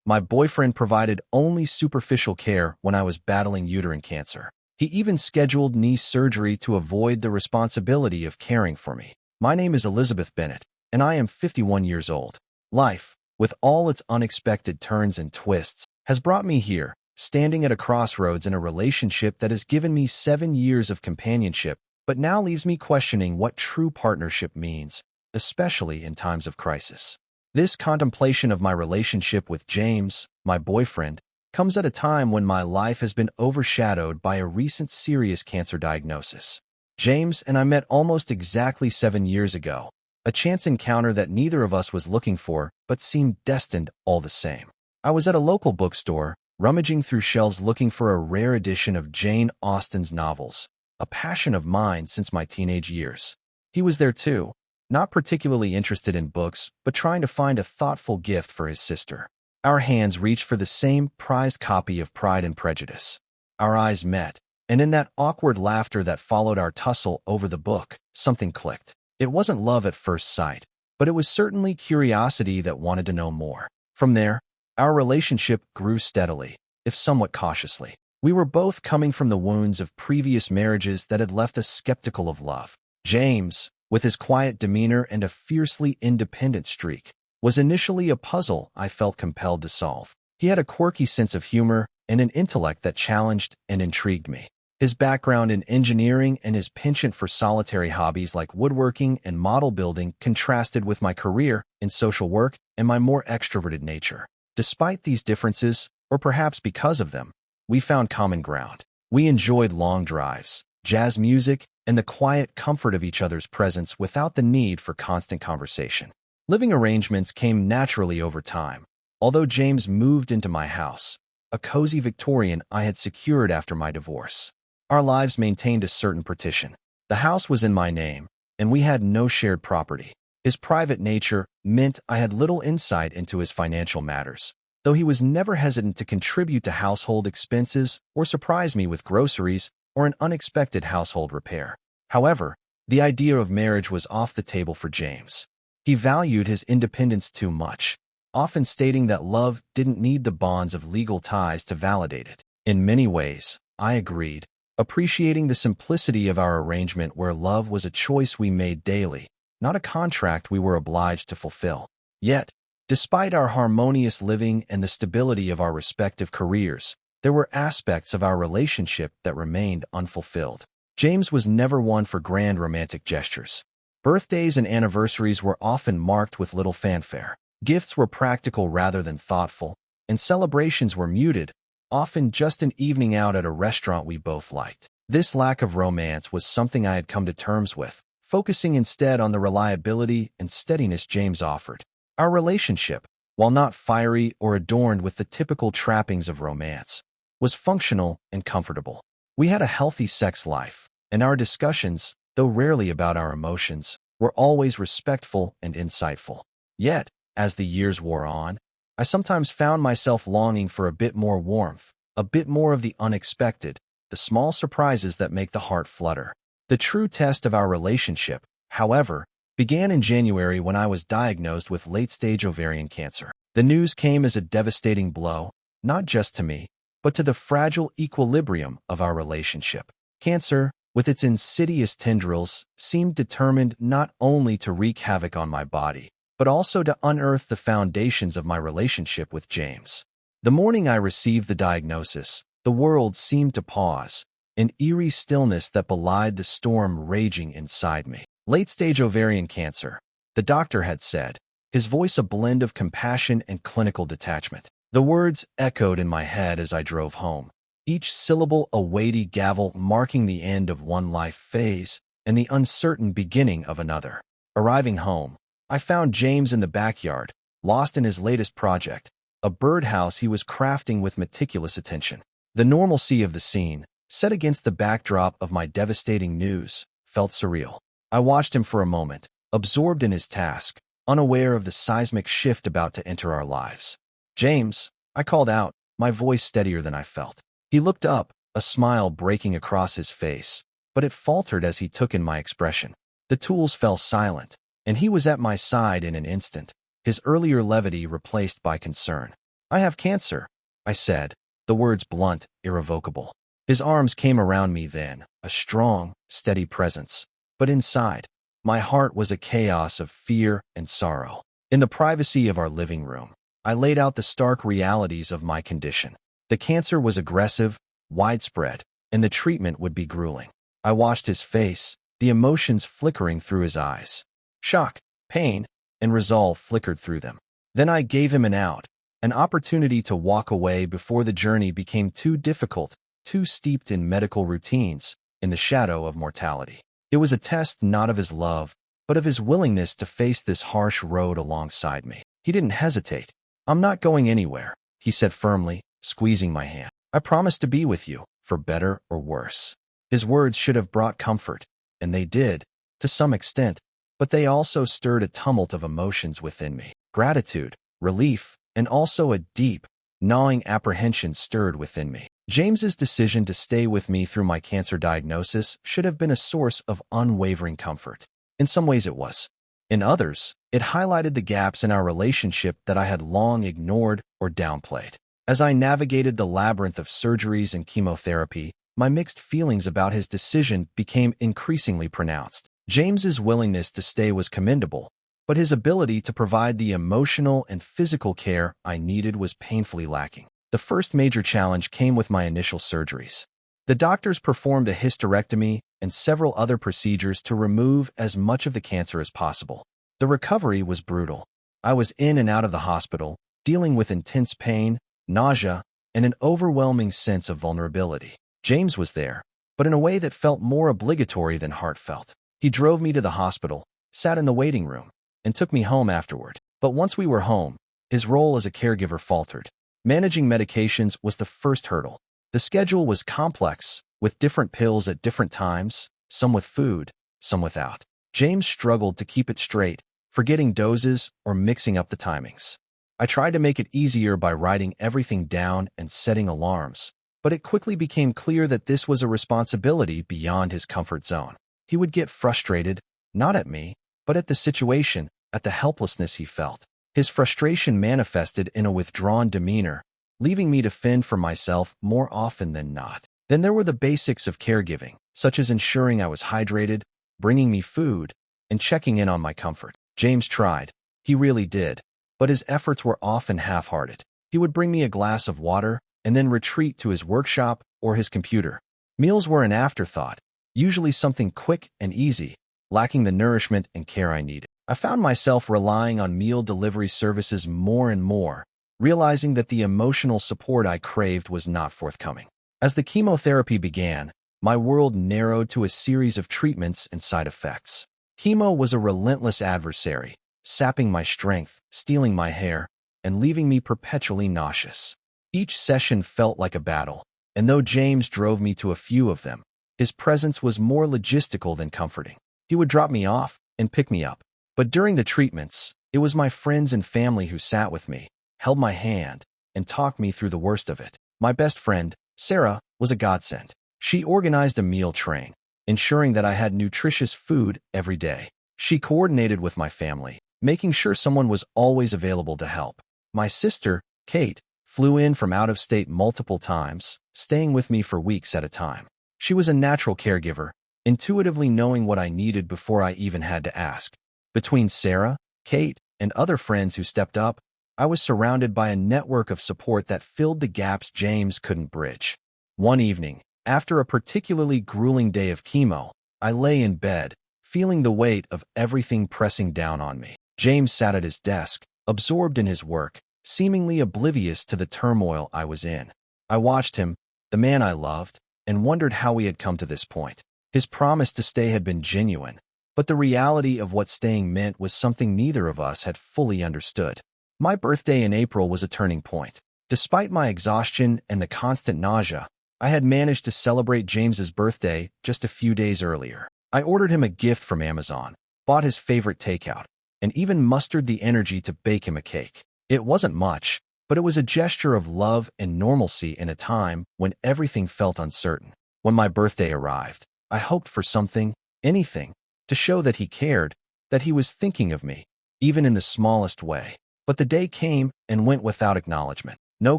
My boyfriend provided only superficial care when I was battling uterine cancer. He even scheduled knee surgery to avoid the responsibility of caring for me. My name is Elizabeth Bennett, and I am 51 years old. Life, with all its unexpected turns and twists, has brought me here, standing at a crossroads in a relationship that has given me 7 years of companionship, but now leaves me questioning what true partnership means, especially in times of crisis. This contemplation of my relationship with James, my boyfriend, comes at a time when my life has been overshadowed by a recent serious cancer diagnosis. James and I met almost exactly 7 years ago, a chance encounter that neither of us was looking for but seemed destined all the same. I was at a local bookstore, rummaging through shelves looking for a rare edition of Jane Austen's novels, a passion of mine since my teenage years. He was there too, not particularly interested in books, but trying to find a thoughtful gift for his sister. Our hands reached for the same prized copy of Pride and Prejudice. Our eyes met, and in that awkward laughter that followed our tussle over the book, something clicked. It wasn't love at first sight, but it was certainly curiosity that wanted to know more. From there, our relationship grew steadily, if somewhat cautiously. We were both coming from the wounds of previous marriages that had left us skeptical of love. James, with his quiet demeanor and a fiercely independent streak, was initially a puzzle I felt compelled to solve. He had a quirky sense of humor and an intellect that challenged and intrigued me. His background in engineering and his penchant for solitary hobbies like woodworking and model building contrasted with my career in social work and my more extroverted nature. Despite these differences, or perhaps because of them, we found common ground. We enjoyed long drives, jazz music, and the quiet comfort of each other's presence without the need for constant conversation. Living arrangements came naturally over time. Although James moved into my house, a cozy Victorian I had secured after my divorce. Our lives maintained a certain partition. The house was in my name, and we had no shared property. His private nature meant I had little insight into his financial matters, though he was never hesitant to contribute to household expenses or surprise me with groceries or an unexpected household repair. However, the idea of marriage was off the table for James. He valued his independence too much, often stating that love didn't need the bonds of legal ties to validate it. In many ways, I agreed, appreciating the simplicity of our arrangement where love was a choice we made daily, not a contract we were obliged to fulfill. Yet, despite our harmonious living and the stability of our respective careers, there were aspects of our relationship that remained unfulfilled. James was never one for grand romantic gestures. Birthdays and anniversaries were often marked with little fanfare. Gifts were practical rather than thoughtful, and celebrations were muted, often just an evening out at a restaurant we both liked. This lack of romance was something I had come to terms with, focusing instead on the reliability and steadiness James offered. Our relationship, while not fiery or adorned with the typical trappings of romance, was functional and comfortable. We had a healthy sex life, and our discussions, though rarely about our emotions, were always respectful and insightful. Yet, as the years wore on, I sometimes found myself longing for a bit more warmth, a bit more of the unexpected, the small surprises that make the heart flutter. The true test of our relationship, however, began in January when I was diagnosed with late-stage ovarian cancer. The news came as a devastating blow, not just to me, but to the fragile equilibrium of our relationship. Cancer, with its insidious tendrils, seemed determined not only to wreak havoc on my body, but also to unearth the foundations of my relationship with James. The morning I received the diagnosis, the world seemed to pause, an eerie stillness that belied the storm raging inside me. Late-stage ovarian cancer, the doctor had said, his voice a blend of compassion and clinical detachment. The words echoed in my head as I drove home, each syllable a weighty gavel marking the end of one life phase and the uncertain beginning of another. Arriving home, I found James in the backyard, lost in his latest project, a birdhouse he was crafting with meticulous attention. The normalcy of the scene, set against the backdrop of my devastating news, felt surreal. I watched him for a moment, absorbed in his task, unaware of the seismic shift about to enter our lives. "James," I called out, my voice steadier than I felt. He looked up, a smile breaking across his face, but it faltered as he took in my expression. The tools fell silent, and he was at my side in an instant, his earlier levity replaced by concern. I have cancer, I said, the words blunt, irrevocable. His arms came around me then, a strong, steady presence. But inside, my heart was a chaos of fear and sorrow. In the privacy of our living room, I laid out the stark realities of my condition. The cancer was aggressive, widespread, and the treatment would be grueling. I watched his face, the emotions flickering through his eyes. Shock, pain, and resolve flickered through them. Then I gave him an out, an opportunity to walk away before the journey became too difficult, too steeped in medical routines, in the shadow of mortality. It was a test not of his love, but of his willingness to face this harsh road alongside me. He didn't hesitate. "I'm not going anywhere," he said firmly, squeezing my hand. "I promise to be with you, for better or worse." His words should have brought comfort, and they did, to some extent, but they also stirred a tumult of emotions within me. Gratitude, relief, and also a deep, gnawing apprehension stirred within me. James's decision to stay with me through my cancer diagnosis should have been a source of unwavering comfort. In some ways it was. In others, it highlighted the gaps in our relationship that I had long ignored or downplayed. As I navigated the labyrinth of surgeries and chemotherapy, my mixed feelings about his decision became increasingly pronounced. James's willingness to stay was commendable, but his ability to provide the emotional and physical care I needed was painfully lacking. The first major challenge came with my initial surgeries. The doctors performed a hysterectomy and several other procedures to remove as much of the cancer as possible. The recovery was brutal. I was in and out of the hospital, dealing with intense pain, nausea, and an overwhelming sense of vulnerability. James was there, but in a way that felt more obligatory than heartfelt. He drove me to the hospital, sat in the waiting room, and took me home afterward. But once we were home, his role as a caregiver faltered. Managing medications was the first hurdle. The schedule was complex, with different pills at different times, some with food, some without. James struggled to keep it straight, forgetting doses or mixing up the timings. I tried to make it easier by writing everything down and setting alarms, but it quickly became clear that this was a responsibility beyond his comfort zone. He would get frustrated, not at me, but at the situation, at the helplessness he felt. His frustration manifested in a withdrawn demeanor, leaving me to fend for myself more often than not. Then there were the basics of caregiving, such as ensuring I was hydrated, bringing me food, and checking in on my comfort. James tried. He really did. But his efforts were often half-hearted. He would bring me a glass of water and then retreat to his workshop or his computer. Meals were an afterthought, usually something quick and easy, lacking the nourishment and care I needed. I found myself relying on meal delivery services more and more, realizing that the emotional support I craved was not forthcoming. As the chemotherapy began, my world narrowed to a series of treatments and side effects. Chemo was a relentless adversary, sapping my strength, stealing my hair, and leaving me perpetually nauseous. Each session felt like a battle, and though James drove me to a few of them, his presence was more logistical than comforting. He would drop me off and pick me up. But during the treatments, it was my friends and family who sat with me, held my hand, and talked me through the worst of it. My best friend, Sarah, was a godsend. She organized a meal train, ensuring that I had nutritious food every day. She coordinated with my family, making sure someone was always available to help. My sister, Kate, flew in from out of state multiple times, staying with me for weeks at a time. She was a natural caregiver, intuitively knowing what I needed before I even had to ask. Between Sarah, Kate, and other friends who stepped up, I was surrounded by a network of support that filled the gaps James couldn't bridge. One evening, after a particularly grueling day of chemo, I lay in bed, feeling the weight of everything pressing down on me. James sat at his desk, absorbed in his work, seemingly oblivious to the turmoil I was in. I watched him, the man I loved, and wondered how he had come to this point. His promise to stay had been genuine, but the reality of what staying meant was something neither of us had fully understood. My birthday in April was a turning point. Despite my exhaustion and the constant nausea, I had managed to celebrate James's birthday just a few days earlier. I ordered him a gift from Amazon, bought his favorite takeout, and even mustered the energy to bake him a cake. It wasn't much, but it was a gesture of love and normalcy in a time when everything felt uncertain. When my birthday arrived, I hoped for something, anything, to show that he cared, that he was thinking of me, even in the smallest way. But the day came and went without acknowledgement. No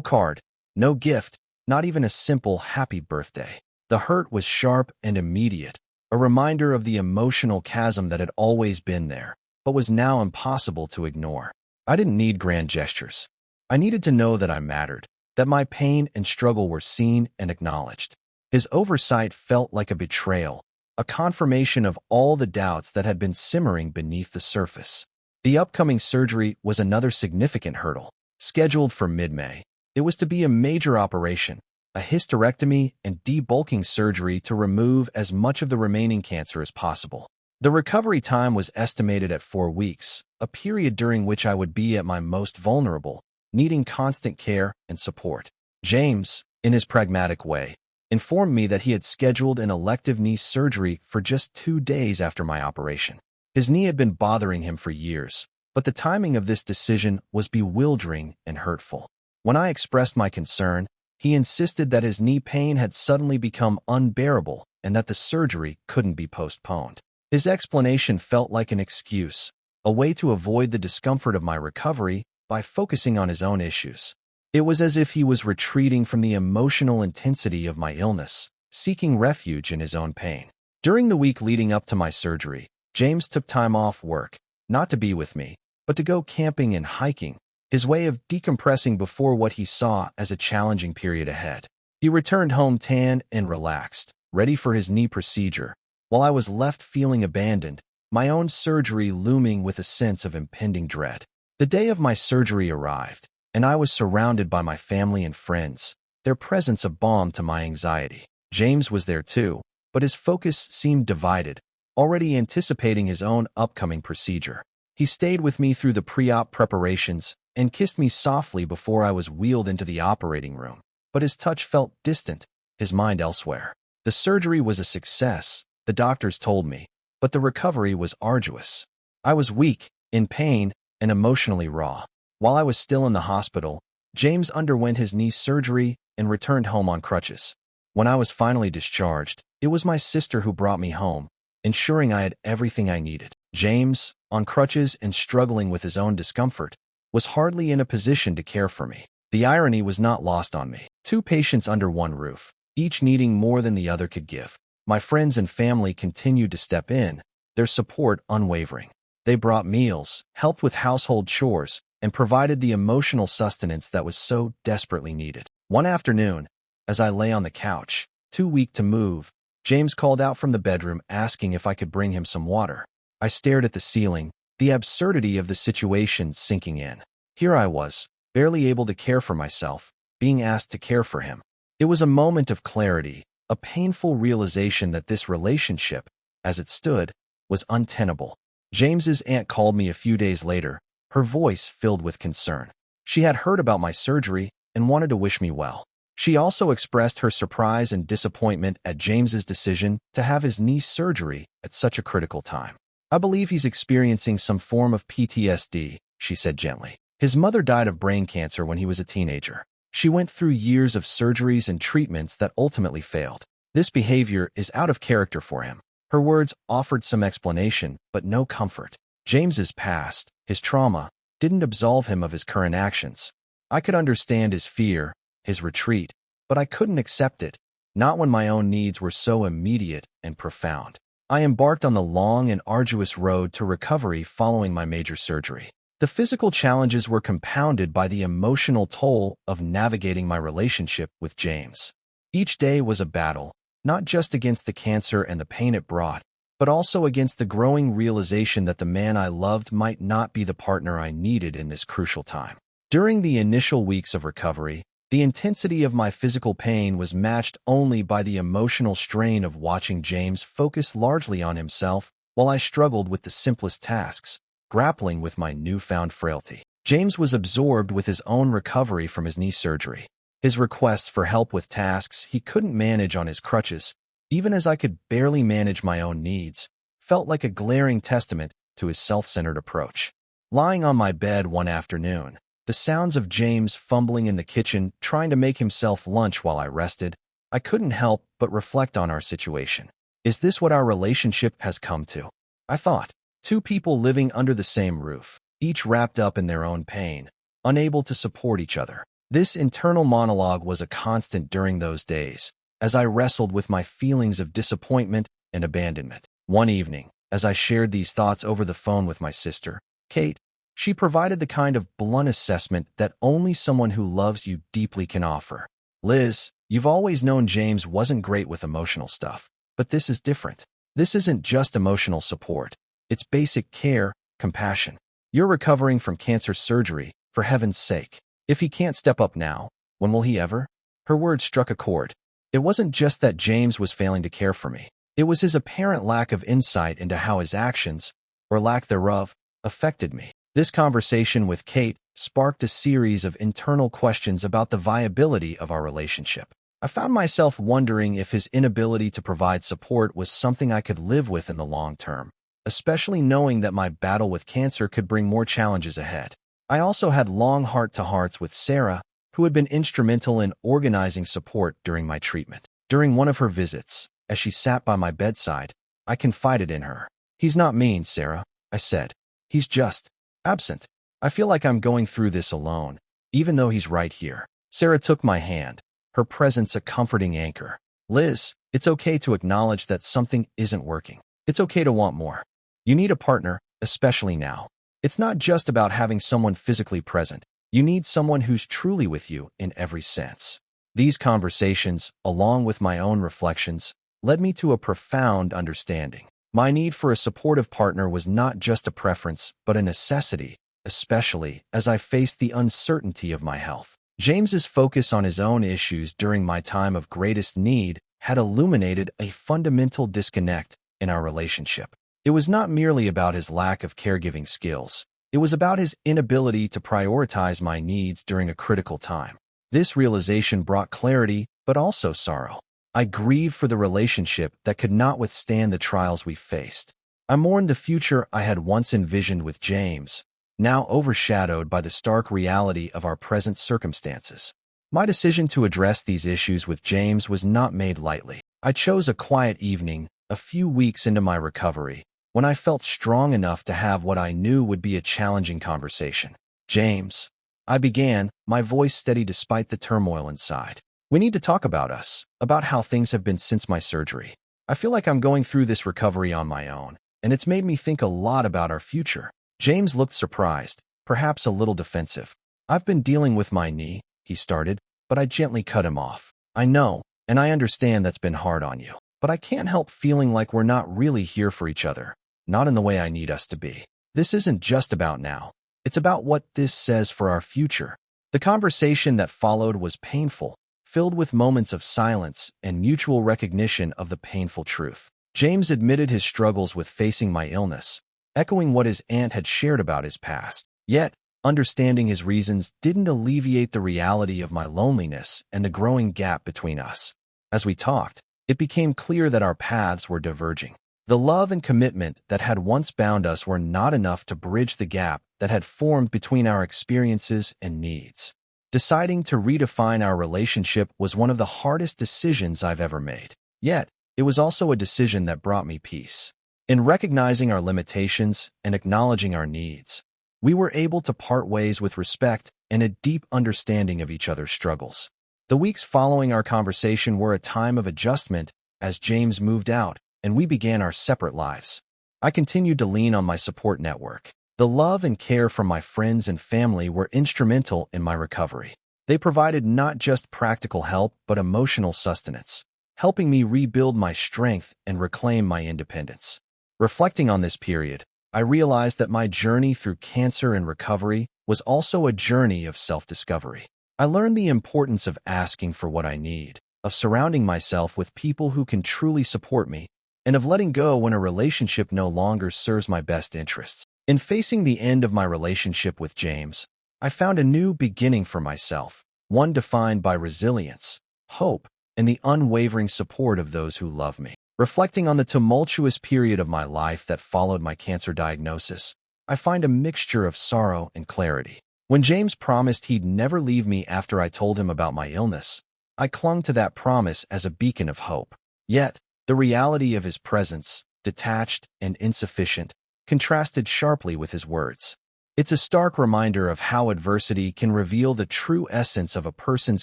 card, no gift, not even a simple happy birthday. The hurt was sharp and immediate, a reminder of the emotional chasm that had always been there, but was now impossible to ignore. I didn't need grand gestures. I needed to know that I mattered, that my pain and struggle were seen and acknowledged. His oversight felt like a betrayal, a confirmation of all the doubts that had been simmering beneath the surface. The upcoming surgery was another significant hurdle. Scheduled for mid-May, it was to be a major operation, a hysterectomy and debulking surgery to remove as much of the remaining cancer as possible. The recovery time was estimated at 4 weeks, a period during which I would be at my most vulnerable, needing constant care and support. James, in his pragmatic way, informed me that he had scheduled an elective knee surgery for just 2 days after my operation. His knee had been bothering him for years, but the timing of this decision was bewildering and hurtful. When I expressed my concern, he insisted that his knee pain had suddenly become unbearable and that the surgery couldn't be postponed. His explanation felt like an excuse, a way to avoid the discomfort of my recovery by focusing on his own issues. It was as if he was retreating from the emotional intensity of my illness, seeking refuge in his own pain. During the week leading up to my surgery, James took time off work, not to be with me, but to go camping and hiking, his way of decompressing before what he saw as a challenging period ahead. He returned home tanned and relaxed, ready for his knee procedure, while I was left feeling abandoned, my own surgery looming with a sense of impending dread. The day of my surgery arrived, and I was surrounded by my family and friends, their presence a balm to my anxiety. James was there too, but his focus seemed divided, already anticipating his own upcoming procedure. He stayed with me through the pre-op preparations and kissed me softly before I was wheeled into the operating room, but his touch felt distant, his mind elsewhere. The surgery was a success, the doctors told me, but the recovery was arduous. I was weak, in pain, and emotionally raw. While I was still in the hospital, James underwent his knee surgery and returned home on crutches. When I was finally discharged, it was my sister who brought me home, ensuring I had everything I needed. James, on crutches and struggling with his own discomfort, was hardly in a position to care for me. The irony was not lost on me. 2 patients under one roof, each needing more than the other could give. My friends and family continued to step in, their support unwavering. They brought meals, helped with household chores, and provided the emotional sustenance that was so desperately needed. One afternoon, as I lay on the couch, too weak to move, James called out from the bedroom asking if I could bring him some water. I stared at the ceiling, the absurdity of the situation sinking in. Here I was, barely able to care for myself, being asked to care for him. It was a moment of clarity, a painful realization that this relationship, as it stood, was untenable. James's aunt called me a few days later, her voice filled with concern. She had heard about my surgery and wanted to wish me well. She also expressed her surprise and disappointment at James's decision to have his knee surgery at such a critical time. "I believe he's experiencing some form of PTSD," she said gently. His mother died of brain cancer when he was a teenager. She went through years of surgeries and treatments that ultimately failed. This behavior is out of character for him. Her words offered some explanation, but no comfort. James's past, his trauma, didn't absolve him of his current actions. I could understand his fear, his retreat, but I couldn't accept it, not when my own needs were so immediate and profound. I embarked on the long and arduous road to recovery following my major surgery. The physical challenges were compounded by the emotional toll of navigating my relationship with James. Each day was a battle, not just against the cancer and the pain it brought, but also against the growing realization that the man I loved might not be the partner I needed in this crucial time. During the initial weeks of recovery, the intensity of my physical pain was matched only by the emotional strain of watching James focus largely on himself while I struggled with the simplest tasks, grappling with my newfound frailty. James was absorbed with his own recovery from his knee surgery. His requests for help with tasks he couldn't manage on his crutches, even as I could barely manage my own needs, felt like a glaring testament to his self-centered approach. Lying on my bed one afternoon, the sounds of James fumbling in the kitchen trying to make himself lunch while I rested, I couldn't help but reflect on our situation. Is this what our relationship has come to? I thought. 2 people living under the same roof, each wrapped up in their own pain, unable to support each other. This internal monologue was a constant during those days, as I wrestled with my feelings of disappointment and abandonment. One evening, as I shared these thoughts over the phone with my sister, Kate, she provided the kind of blunt assessment that only someone who loves you deeply can offer. Liz, you've always known James wasn't great with emotional stuff, but this is different. This isn't just emotional support. It's basic care, compassion. You're recovering from cancer surgery, for heaven's sake. If he can't step up now, when will he ever? Her words struck a chord. It wasn't just that James was failing to care for me. It was his apparent lack of insight into how his actions, or lack thereof, affected me. This conversation with Kate sparked a series of internal questions about the viability of our relationship. I found myself wondering if his inability to provide support was something I could live with in the long term, especially knowing that my battle with cancer could bring more challenges ahead. I also had long heart-to-hearts with Sarah, who had been instrumental in organizing support during my treatment. During one of her visits, as she sat by my bedside, I confided in her. "He's not mean, Sarah," I said. "He's just absent. I feel like I'm going through this alone, even though he's right here." Sarah took my hand, her presence a comforting anchor. "Liz, it's okay to acknowledge that something isn't working. It's okay to want more. You need a partner, especially now. It's not just about having someone physically present. You need someone who's truly with you in every sense." These conversations, along with my own reflections, led me to a profound understanding. My need for a supportive partner was not just a preference, but a necessity, especially as I faced the uncertainty of my health. James's focus on his own issues during my time of greatest need had illuminated a fundamental disconnect in our relationship. It was not merely about his lack of caregiving skills. It was about his inability to prioritize my needs during a critical time. This realization brought clarity, but also sorrow. I grieved for the relationship that could not withstand the trials we faced. I mourned the future I had once envisioned with James, now overshadowed by the stark reality of our present circumstances. My decision to address these issues with James was not made lightly. I chose a quiet evening, a few weeks into my recovery, when I felt strong enough to have what I knew would be a challenging conversation. "James," I began, my voice steady despite the turmoil inside. "We need to talk about us, about how things have been since my surgery. I feel like I'm going through this recovery on my own, and it's made me think a lot about our future." James looked surprised, perhaps a little defensive. "I've been dealing with my knee," he started, but I gently cut him off. "I know, and I understand that's been hard on you, but I can't help feeling like we're not really here for each other, not in the way I need us to be. This isn't just about now. It's about what this says for our future." The conversation that followed was painful, filled with moments of silence and mutual recognition of the painful truth. James admitted his struggles with facing my illness, echoing what his aunt had shared about his past. Yet, understanding his reasons didn't alleviate the reality of my loneliness and the growing gap between us. As we talked, it became clear that our paths were diverging. The love and commitment that had once bound us were not enough to bridge the gap that had formed between our experiences and needs. Deciding to redefine our relationship was one of the hardest decisions I've ever made. Yet, it was also a decision that brought me peace. In recognizing our limitations and acknowledging our needs, we were able to part ways with respect and a deep understanding of each other's struggles. The weeks following our conversation were a time of adjustment as James moved out and we began our separate lives. I continued to lean on my support network. The love and care from my friends and family were instrumental in my recovery. They provided not just practical help, but emotional sustenance, helping me rebuild my strength and reclaim my independence. Reflecting on this period, I realized that my journey through cancer and recovery was also a journey of self-discovery. I learned the importance of asking for what I need, of surrounding myself with people who can truly support me, and of letting go when a relationship no longer serves my best interests. In facing the end of my relationship with James, I found a new beginning for myself, one defined by resilience, hope, and the unwavering support of those who love me. Reflecting on the tumultuous period of my life that followed my cancer diagnosis, I find a mixture of sorrow and clarity. When James promised he'd never leave me after I told him about my illness, I clung to that promise as a beacon of hope. Yet, the reality of his presence, detached and insufficient, contrasted sharply with his words. It's a stark reminder of how adversity can reveal the true essence of a person's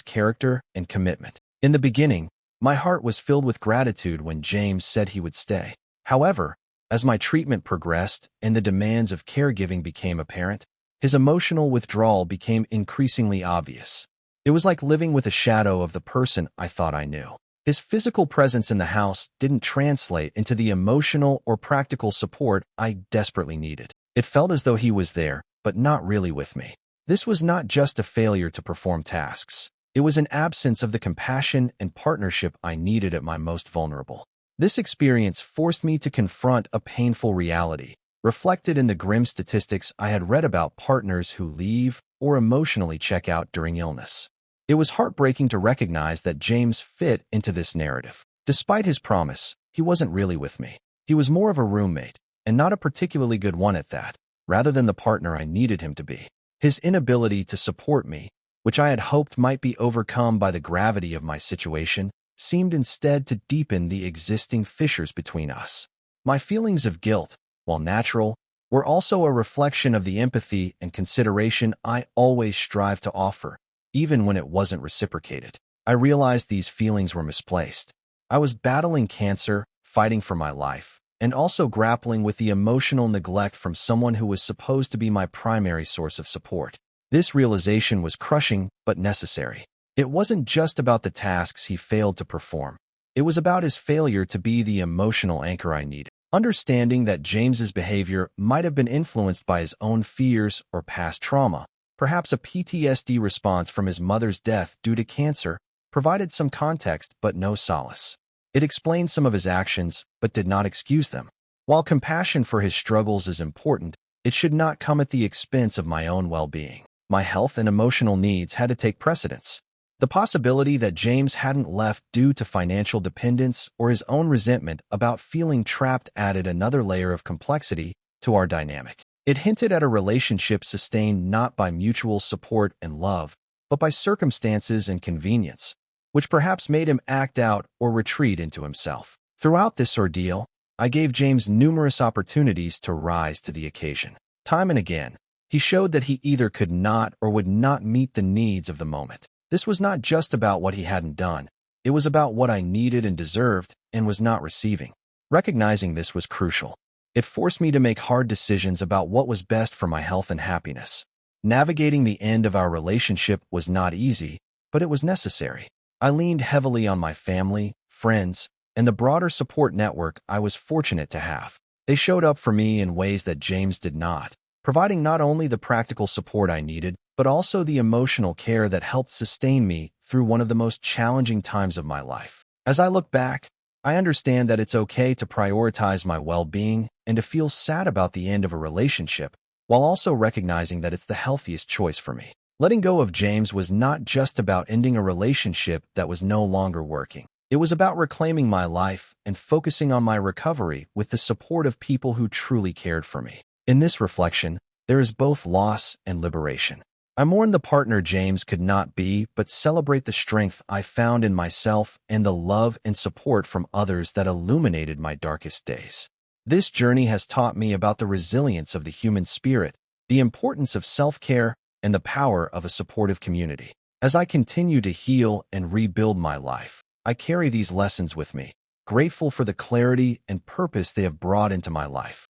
character and commitment. In the beginning, my heart was filled with gratitude when James said he would stay. However, as my treatment progressed and the demands of caregiving became apparent, his emotional withdrawal became increasingly obvious. It was like living with a shadow of the person I thought I knew. His physical presence in the house didn't translate into the emotional or practical support I desperately needed. It felt as though he was there, but not really with me. This was not just a failure to perform tasks. It was an absence of the compassion and partnership I needed at my most vulnerable. This experience forced me to confront a painful reality, reflected in the grim statistics I had read about partners who leave or emotionally check out during illness. It was heartbreaking to recognize that James fit into this narrative. Despite his promise, he wasn't really with me. He was more of a roommate, and not a particularly good one at that, rather than the partner I needed him to be. His inability to support me, which I had hoped might be overcome by the gravity of my situation, seemed instead to deepen the existing fissures between us. My feelings of guilt, while natural, were also a reflection of the empathy and consideration I always strive to offer, even when it wasn't reciprocated. I realized these feelings were misplaced. I was battling cancer, fighting for my life, and also grappling with the emotional neglect from someone who was supposed to be my primary source of support. This realization was crushing but necessary. It wasn't just about the tasks he failed to perform. It was about his failure to be the emotional anchor I needed. Understanding that James's behavior might have been influenced by his own fears or past trauma, perhaps a PTSD response from his mother's death due to cancer, provided some context but no solace. It explained some of his actions but did not excuse them. While compassion for his struggles is important, it should not come at the expense of my own well-being. My health and emotional needs had to take precedence. The possibility that James hadn't left due to financial dependence or his own resentment about feeling trapped added another layer of complexity to our dynamic. It hinted at a relationship sustained not by mutual support and love, but by circumstances and convenience, which perhaps made him act out or retreat into himself. Throughout this ordeal, I gave James numerous opportunities to rise to the occasion. Time and again, he showed that he either could not or would not meet the needs of the moment. This was not just about what he hadn't done. It was about what I needed and deserved and was not receiving. Recognizing this was crucial. It forced me to make hard decisions about what was best for my health and happiness. Navigating the end of our relationship was not easy, but it was necessary. I leaned heavily on my family, friends, and the broader support network I was fortunate to have. They showed up for me in ways that James did not, providing not only the practical support I needed, but also the emotional care that helped sustain me through one of the most challenging times of my life. As I look back, I understand that it's okay to prioritize my well-being and to feel sad about the end of a relationship, while also recognizing that it's the healthiest choice for me. Letting go of James was not just about ending a relationship that was no longer working. It was about reclaiming my life and focusing on my recovery with the support of people who truly cared for me. In this reflection, there is both loss and liberation. I mourn the partner James could not be, but celebrate the strength I found in myself and the love and support from others that illuminated my darkest days. This journey has taught me about the resilience of the human spirit, the importance of self-care, and the power of a supportive community. As I continue to heal and rebuild my life, I carry these lessons with me, grateful for the clarity and purpose they have brought into my life.